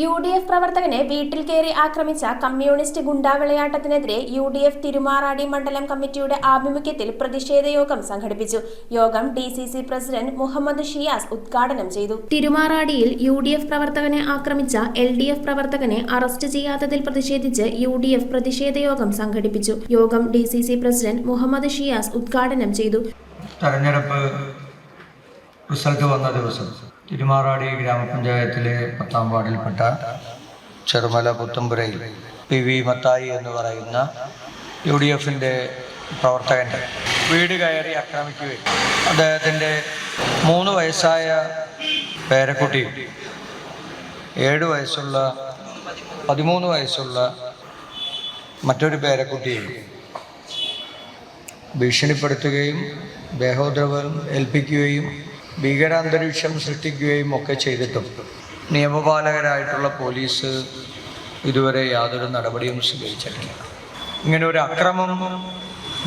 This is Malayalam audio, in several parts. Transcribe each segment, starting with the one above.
UDF പ്രവർത്തകനെ വീട്ടിൽ കയറി ആക്രമിച്ച കമ്മ്യൂണിസ്റ്റ് ഗുണ്ടാവിളയാട്ടത്തിനെതിരെ UDF തിരുമാറാടി മണ്ഡലം കമ്മിറ്റിയുടെ ആഭിമുഖ്യത്തിൽ പ്രതിഷേധ യോഗം സംഘടിപ്പിച്ചു. യോഗം DCC പ്രസിഡന്റ് മുഹമ്മദ് ഷിയാസ് ഉദ്ഘാടനം ചെയ്തു. തിരുമാറാടിയിൽ UDF പ്രവർത്തകനെ ആക്രമിച്ച LDF പ്രവർത്തകനെ അറസ്റ്റ് ചെയ്യാത്തതിൽ പ്രതിഷേധിച്ച് UDF പ്രതിഷേധ യോഗം സംഘടിപ്പിച്ചു. യോഗം DCC പ്രസിഡന്റ് മുഹമ്മദ് ഷിയാസ് ഉദ്ഘാടനം ചെയ്തു. തെരഞ്ഞെടുപ്പ് റിസൾട്ട് വന്ന ദിവസം തിരുമാറാടി ഗ്രാമപഞ്ചായത്തിലെ 10ാം വാർഡിൽപ്പെട്ട ചെറുമല പുത്തമ്പുരയിൽ PV മത്തായി എന്ന് പറയുന്ന UDFന്റെ പ്രവർത്തകൻ്റെ വീട് കയറി ആക്രമിക്കുകയും അദ്ദേഹത്തിൻ്റെ 3 വയസ്സായ പേരക്കുട്ടിയും 7 വയസ്സുള്ള 13 വയസ്സുള്ള മറ്റൊരു പേരക്കുട്ടിയെയും ഭീഷണിപ്പെടുത്തുകയും ദേഹോദ്രവം ഏൽപ്പിക്കുകയും ഭീകരാന്തരീക്ഷം സൃഷ്ടിക്കുകയും ഒക്കെ ചെയ്തിട്ടും നിയമപാലകരായിട്ടുള്ള പോലീസ് ഇതുവരെ യാതൊരു നടപടിയും സ്വീകരിച്ചിട്ടില്ല. ഇങ്ങനെ ഒരു അക്രമം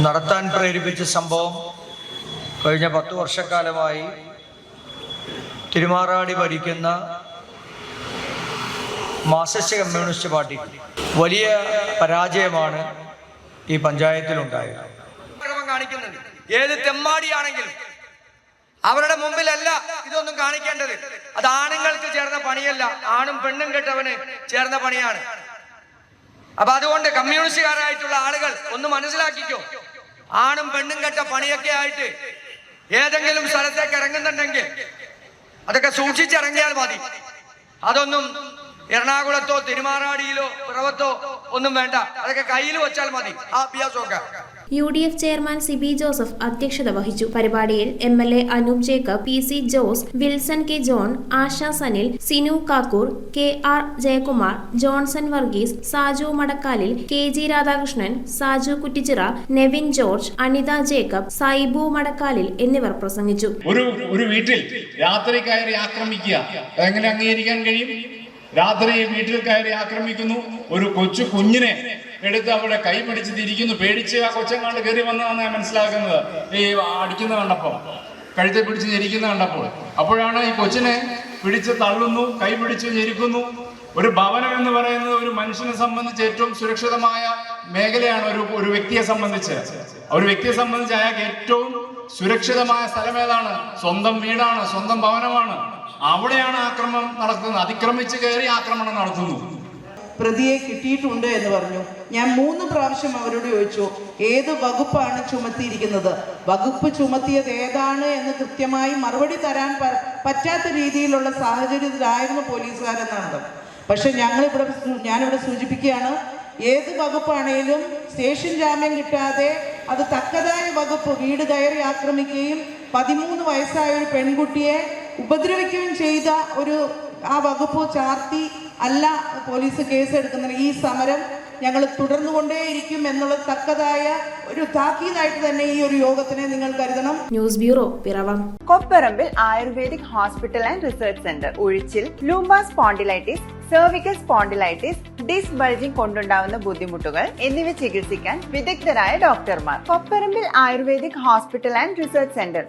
നടത്താൻ പ്രേരിപ്പിച്ച സംഭവം കഴിഞ്ഞ 10 വർഷക്കാലമായി തിരുമാറാടി ഭരിക്കുന്ന മാർക്സിസ്റ്റ് കമ്മ്യൂണിസ്റ്റ് പാർട്ടിക്ക് വലിയ പരാജയമാണ് ഈ പഞ്ചായത്തിലുണ്ടായത്. ഏത് തെമ്മാടിയാണെങ്കിലും അവരുടെ മുമ്പിലല്ല ഇതൊന്നും കാണിക്കേണ്ടത്. അത് ആണുങ്ങൾക്ക് ചേർന്ന പണിയല്ല, ആണും പെണ്ണും കെട്ടവന് ചേർന്ന പണിയാണ്. അപ്പൊ അതുകൊണ്ട് കമ്മ്യൂണിസ്റ്റുകാരായിട്ടുള്ള ആളുകൾ ഒന്ന് മനസ്സിലാക്കിക്കോ, ആണും പെണ്ണും കെട്ട പണിയൊക്കെ ആയിട്ട് ഏതെങ്കിലും സ്ഥലത്തേക്ക് ഇറങ്ങുന്നുണ്ടെങ്കിൽ അതൊക്കെ സൂക്ഷിച്ചിറങ്ങിയാൽ മതി. അതൊന്നും എറണാകുളത്തോ തിരുമാറാടിയിലോ പിറവത്തോ ഒന്നും വേണ്ട, അതൊക്കെ കയ്യിൽ വെച്ചാൽ മതി. ആ അഭ്യാസമൊക്കെ UDF ചെയർമാൻ സിബി ജോസഫ് അധ്യക്ഷത വഹിച്ചു. പരിപാടിയിൽ MLA Anoop Jacob, PC Jose, Wilson K John, Asha Sanil, Sinu Kakkoor, KR Jayakumar, Johnson Varghese, Saju Madakkalil, KG Radhakrishnan, Saju Kuttichira, Nevin George, Anitha Jacob, Saibu Madakkalil എന്നിവർ പ്രസംഗിച്ചു. ഒരു വീട്ടിൽ രാത്രി കയറി ആക്രമിക്കുക എങ്ങനെ അംഗീകരിക്കാൻ കഴിയും? രാത്രി വീട്ടിൽ കയറി ആക്രമിക്കുന്നു, ഒരു കുഞ്ഞിനെ എടുത്ത് അവിടെ കൈ പിടിച്ച് തിരിക്കുന്നു. പേടിച്ച് ആ കൊച്ചങ്ങാണ്ട് കയറി വന്നതാണ് ഞാൻ മനസ്സിലാക്കുന്നത്. ഈ അടിക്കുന്ന കണ്ടപ്പോൾ, കഴുത്തെ പിടിച്ച് ഞെരിക്കുന്ന കണ്ടപ്പോൾ, അപ്പോഴാണ് ഈ കൊച്ചിനെ പിടിച്ച് തള്ളുന്നു, കൈ പിടിച്ച് ഞെരിക്കുന്നു. ഒരു ഭവനം എന്ന് പറയുന്നത് ഒരു മനുഷ്യനെ സംബന്ധിച്ച് ഏറ്റവും സുരക്ഷിതമായ മേഖലയാണ്. ഒരു വ്യക്തിയെ സംബന്ധിച്ച് അയാൾക്ക് ഏറ്റവും സുരക്ഷിതമായ സ്ഥലം ഏതാണ്? സ്വന്തം വീടാണ്, സ്വന്തം ഭവനമാണ്. അവിടെയാണ് ആക്രമണം നടത്തുന്നത്. അതിക്രമിച്ച് കയറി ആക്രമണം നടത്തുന്നു. പ്രതിയെ കിട്ടിയിട്ടുണ്ട് എന്ന് പറഞ്ഞു. ഞാൻ 3 പ്രാവശ്യം അവരോട് ചോദിച്ചു, ഏത് വകുപ്പാണ് ചുമത്തിയിരിക്കുന്നത്, വകുപ്പ് ചുമത്തിയത് ഏതാണ് എന്ന് കൃത്യമായി മറുപടി തരാൻ പറ്റാത്ത രീതിയിലുള്ള സാഹചര്യത്തിലായിരുന്നു പോലീസുകാരെന്നാണ്. പക്ഷെ ഞാനിവിടെ സൂചിപ്പിക്കുകയാണ്, ഏത് വകുപ്പാണേലും സ്റ്റേഷൻ ജാമ്യം കിട്ടാതെ അത് തക്കതായ വകുപ്പ് വീട് കയറി ആക്രമിക്കുകയും 13 വയസ്സായ ഒരു പെൺകുട്ടിയെ ഉപദ്രവിക്കുകയും ചെയ്ത ആ വകുപ്പ് ചാർത്തി അല്ല പോലീസ് കേസെടുക്കുന്നത്. ഈ സമരം ഞങ്ങൾ തുടർന്നുകൊണ്ടേയിരിക്കും എന്നുള്ളത് തക്കതായ ഒരു താക്കീതായിട്ട് തന്നെ ഈ ഒരു യോഗത്തിനെ നിങ്ങൾ കരുതണം. News bureau, Piravom. Kopparambil ayurvedic hospital and research centre. ഉഴിച്ചിൽ, lumbar spondylitis, cervical spondylitis, disc bulging കൊണ്ടുണ്ടാവുന്ന ബുദ്ധിമുട്ടുകൾ എന്നിവ ചികിത്സിക്കാൻ വിദഗ്ധരായ ഡോക്ടർമാർ. Kopparambil ayurvedic hospital and research centre.